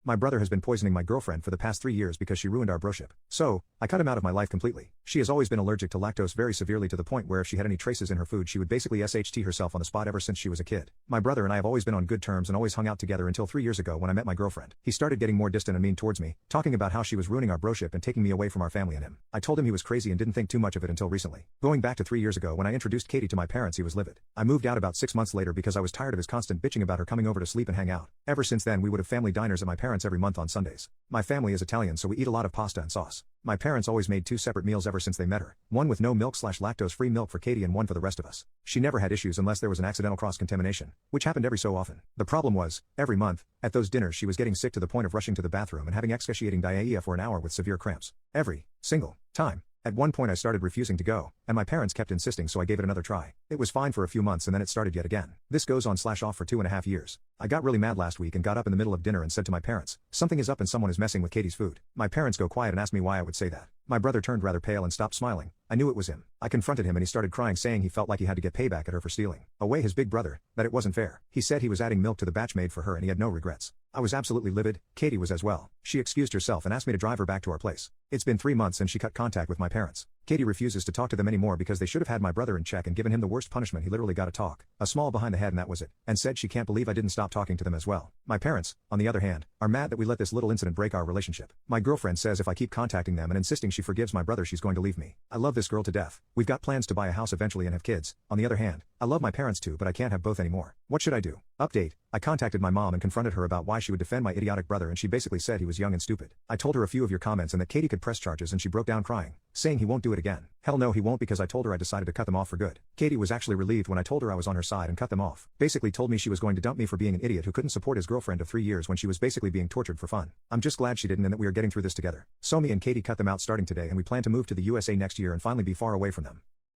My brother has been poisoning my girlfriend for the past 3 years because she ruined our broship. So, I cut him out of my life completely. She has always been allergic to lactose very severely to the point where if she had any traces in her food she would basically SHT herself on the spot ever since she was a kid. My brother and I have always been on good terms and always hung out together until 3 years ago when I met my girlfriend. He started getting more distant and mean towards me, talking about how she was ruining our broship and taking me away from our family and him. I told him he was crazy and didn't think too much of it until recently. Going back to 3 years ago when I introduced Katie to my parents, he was livid. I moved out about 6 months later because I was tired of his constant bitching about her coming over to sleep and hang out. Ever since then we would have family diners at my parents every month on Sundays. My family is Italian, so we eat a lot of pasta and sauce. My parents always made 2 separate meals ever since they met her, one with no milk/lactose-free milk for Katie and one for the rest of us. She never had issues unless there was an accidental cross-contamination, which happened every so often. The problem was, every month, at those dinners she was getting sick to the point of rushing to the bathroom and having excruciating diarrhea for an hour with severe cramps. Every single time. At one point I started refusing to go, and my parents kept insisting, so I gave it another try. It was fine for a few months and then it started yet again. This goes on/off for 2.5 years. I got really mad last week and got up in the middle of dinner and said to my parents, "Something is up and someone is messing with Katie's food." My parents go quiet and ask me why I would say that. My brother turned rather pale and stopped smiling. I knew it was him. I confronted him and he started crying, saying he felt like he had to get payback at her for stealing away his big brother, that it wasn't fair. He said he was adding milk to the batch made for her and he had no regrets. I was absolutely livid. Katie was as well. She excused herself and asked me to drive her back to our place. It's been 3 months and she cut contact with my parents. Katie refuses to talk to them anymore because they should have had my brother in check and given him the worst punishment. He literally got a talk, a small behind the head, and that was it, and said she can't believe I didn't stop talking to them as well. My parents, on the other hand, are mad that we let this little incident break our relationship. My girlfriend says if I keep contacting them and insisting she forgives my brother she's going to leave me. I love this girl to death. We've got plans to buy a house eventually and have kids. On the other hand, I love my parents too, but I can't have both anymore. What should I do? Update: I contacted my mom and confronted her about why she would defend my idiotic brother, and she basically said he was young and stupid. I told her a few of your comments and that Katie could press charges, and she broke down crying, saying he won't do it again. Hell no, he won't, because I told her I decided to cut them off for good. Katie was actually relieved when I told her I was on her side and cut them off. Basically told me she was going to dump me for being an idiot who couldn't support his girlfriend of 3 years when she was basically being tortured for fun. I'm just glad she didn't and that we are getting through this together. So me and Katie cut them out starting today, and we plan to move to the USA next year and finally be far away from them.